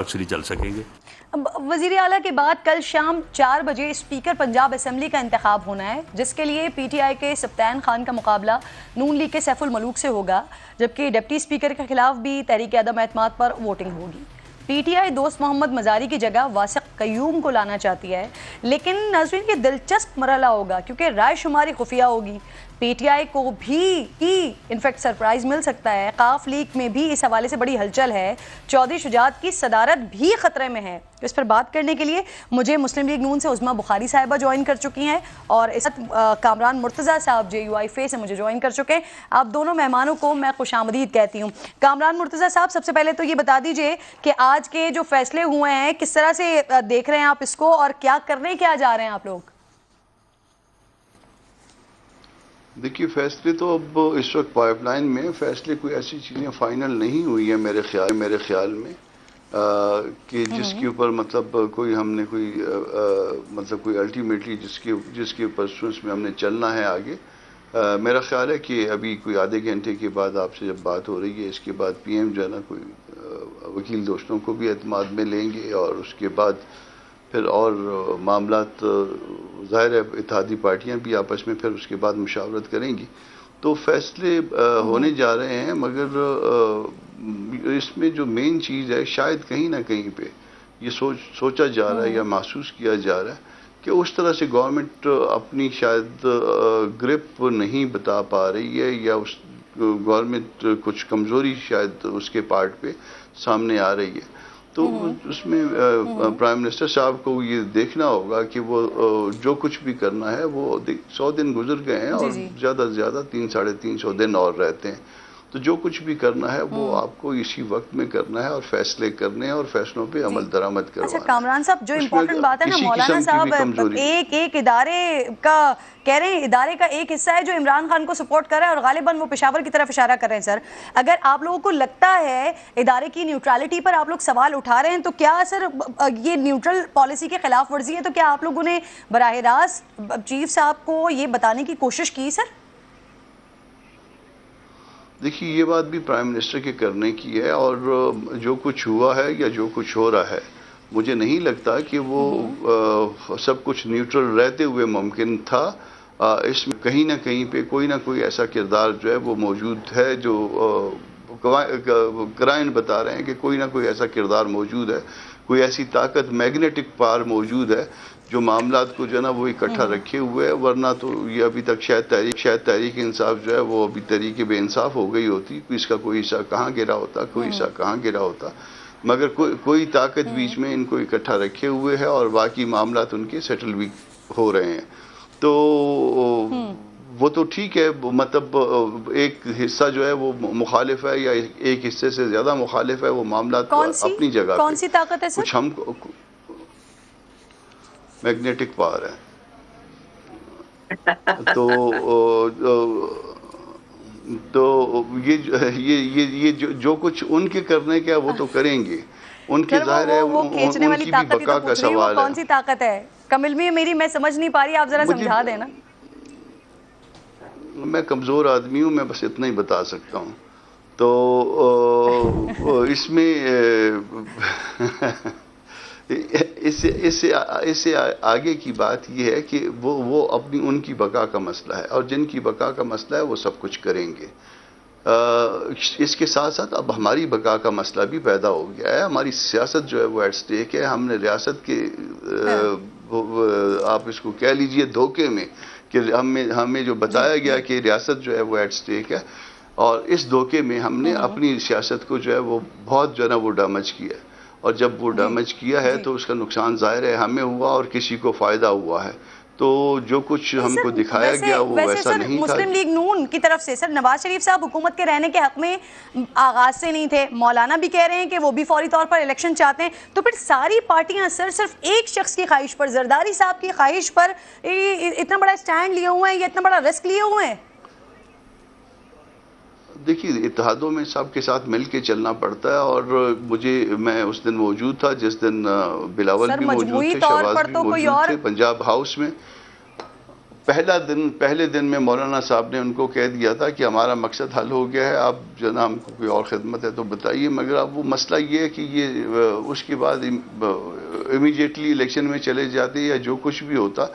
اکثری چل سکیں گے۔ وزیر اعلیٰ کے بعد کل شام 4 بجے اسپیکر پنجاب اسمبلی کا انتخاب ہونا ہے، جس کے لیے پی ٹی آئی کے سبطین خان کا مقابلہ نون لیگ کے سیف الملوک سے ہوگا، جبکہ ڈپٹی اسپیکر کے خلاف بھی تحریک عدم اعتماد پر ووٹنگ ہوگی۔ پی ٹی آئی دوست محمد مزاری کی جگہ واسق قیوم کو لانا چاہتی ہے، لیکن ناظرین یہ دلچسپ مرحلہ ہوگا کیونکہ رائے شماری خفیہ ہوگی۔ پی ٹی آئی کو بھی انفیکٹ سرپرائز مل سکتا ہے۔ قاف لیگ میں بھی اس حوالے سے بڑی ہلچل ہے، چودھری شجاعت کی صدارت بھی خطرے میں ہے۔ اس پر بات کرنے کے لیے مجھے مسلم لیگ نون سے عظمیٰ بخاری صاحبہ جوائن کر چکی ہیں، اور اس وقت کامران مرتضیٰ صاحب جے یو آئی فے سے مجھے جوائن کر چکے ہیں۔ آپ دونوں مہمانوں کو میں خوش آمدید کہتی ہوں۔ کامران مرتضیٰ صاحب، سب سے پہلے تو یہ بتا دیجئے کہ آج کے جو فیصلے ہوئے ہیں کس طرح سے دیکھ رہے ہیں آپ اس کو، اور کیا کرنے کیا جا رہے ہیں آپ لوگ؟ دیکھیے، فیصلے تو اب اس وقت پائپ لائن میں فیصلے کوئی ایسی چیزیں فائنل نہیں ہوئی ہیں میرے خیال میں کہ جس کے اوپر مطلب کوئی ہم نے کوئی الٹیمیٹلی جس کے پرسنس میں ہم نے چلنا ہے آگے۔ میرا خیال ہے کہ ابھی کوئی آدھے گھنٹے کے بعد آپ سے جب بات ہو رہی ہے، اس کے بعد پی ایم جو ہے نا کوئی وکیل دوستوں کو بھی اعتماد میں لیں گے، اور اس کے بعد پھر اور معاملات ظاہر ہے اتحادی پارٹیاں بھی آپس میں پھر اس کے بعد مشاورت کریں گی، تو فیصلے ہونے جا رہے ہیں۔ مگر اس میں جو مین چیز ہے، شاید کہیں نہ کہیں پہ یہ سوچا جا رہا ہے یا محسوس کیا جا رہا ہے کہ اس طرح سے گورنمنٹ اپنی شاید گرپ نہیں بتا پا رہی ہے، یا اس گورنمنٹ کچھ کمزوری شاید اس کے پارٹ پہ سامنے آ رہی ہے۔ تو اس میں پرائم منسٹر صاحب کو یہ دیکھنا ہوگا کہ وہ جو کچھ بھی کرنا ہے، وہ 100 دن گزر گئے ہیں اور زیادہ سے زیادہ 300-350 دن اور رہتے ہیں، تو جو کچھ بھی کرنا ہے وہ آپ کو اسی وقت میں کرنا ہے، اور فیصلے کرنے ہیں اور فیصلوں پہ عمل درآمد کروانا ہے۔ اچھا کامران صاحب، جو امپورٹنٹ بات ہے نا مولانا صاحب، ایک ادارے کا کہہ رہے ہیں، ادارے کا ایک حصہ ہے جو عمران خان کو سپورٹ کر رہا ہے، اور غالباً وہ پشاور کی طرف اشارہ کر رہے ہیں۔ سر، اگر آپ لوگوں کو لگتا ہے ادارے کی نیوٹرلٹی پر آپ لوگ سوال اٹھا رہے ہیں، تو کیا سر یہ نیوٹرل پالیسی کے خلاف ورزی ہے؟ تو کیا آپ لوگوں نے براہ راست چیف صاحب کو یہ بتانے کی کوشش کی سر؟ دیکھیے، یہ بات بھی پرائم منسٹر کے کرنے کی ہے، اور جو کچھ ہوا ہے یا جو کچھ ہو رہا ہے، مجھے نہیں لگتا کہ وہ سب کچھ نیوٹرل رہتے ہوئے ممکن تھا۔ اس میں کہیں نہ کہیں پہ کوئی نہ کوئی ایسا کردار جو ہے وہ موجود ہے، جو کرائن بتا رہے ہیں کہ کوئی نہ کوئی ایسا کردار موجود ہے، کوئی ایسی طاقت، میگنیٹک پاور موجود ہے جو معاملات کو جو ہے نا وہ اکٹھا رکھے ہوئے ہے۔ ورنہ تو یہ ابھی تک شاید تحریک انصاف جو ہے وہ ابھی تحریک بے انصاف ہو گئی ہوتی، اس کا کوئی حصہ کہاں گرا ہوتا، کوئی حصہ کہاں گرا ہوتا، مگر کوئی طاقت بیچ میں ان کو اکٹھا رکھے ہوئے ہے، اور باقی معاملات ان کے سیٹل بھی ہو رہے ہیں۔ تو وہ تو ٹھیک ہے، مطلب ایک حصہ جو ہے وہ مخالف ہے، یا ایک حصے سے زیادہ مخالف ہے، وہ معاملات اپنی جگہ پہ۔ کون سی طاقت ہے سر؟ کچھ ہم کو میگنیٹک پاور ہے، تو یہ جو کچھ ان کے کرنے کا وہ تو کریں گے، ان کے ظاہر ہے ان کی بھی بقا کا سوال ہے۔ کون سی طاقت ہے کمل میری میں سمجھ نہیں پا رہی، آپ ذرا سمجھا دیں نا۔ میں کمزور آدمی ہوں، میں بس اتنا ہی بتا سکتا ہوں۔ تو اس میں اس سے آگے کی بات یہ ہے کہ وہ اپنی ان کی بقا کا مسئلہ ہے، اور جن کی بقا کا مسئلہ ہے وہ سب کچھ کریں گے۔ اس کے ساتھ ساتھ اب ہماری بقا کا مسئلہ بھی پیدا ہو گیا ہے، ہماری سیاست جو ہے وہ ایٹ سٹیک ہے۔ ہم نے ریاست کے آپ اس کو کہہ لیجئے دھوکے میں، کہ ہمیں جو بتایا گیا کہ ریاست جو ہے وہ ایٹ سٹیک ہے، اور اس دھوکے میں ہم نے اپنی سیاست کو جو ہے وہ بہت جو ہے نا وہ ڈیمیج کیا ہے، اور جب وہ ڈیمیج کیا ہے تو اس کا نقصان ظاہر ہے ہمیں ہوا اور کسی کو فائدہ ہوا ہے۔ تو جو کچھ ہم کو دکھایا گیا وہ ویسا نہیں تھا۔ مسلم لیگ نون کی طرف سے سر نواز شریف صاحب حکومت کے رہنے کے حق میں آغاز سے نہیں تھے، مولانا بھی کہہ رہے ہیں کہ وہ بھی فوری طور پر الیکشن چاہتے ہیں، تو پھر ساری پارٹیاں سر صرف ایک شخص کی خواہش پر، زرداری صاحب کی خواہش پر اتنا بڑا سٹینڈ لیے ہوئے ہیں، یا اتنا بڑا رسک لیے ہوئے ہیں؟ دیکھیے، اتحادوں میں سب کے ساتھ مل کے چلنا پڑتا ہے، اور میں اس دن موجود تھا جس دن بلاول بھی موجود تھے، شہباز بھی موجود تھے پنجاب ہاؤس میں۔ پہلے دن میں مولانا صاحب نے ان کو کہہ دیا تھا کہ ہمارا مقصد حل ہو گیا ہے، آپ جو نا ہم کو کوئی اور خدمت ہے تو بتائیے، مگر اب وہ مسئلہ یہ ہے کہ یہ اس کے بعد امیڈیٹلی الیکشن میں چلے جاتے یا جو کچھ بھی ہوتا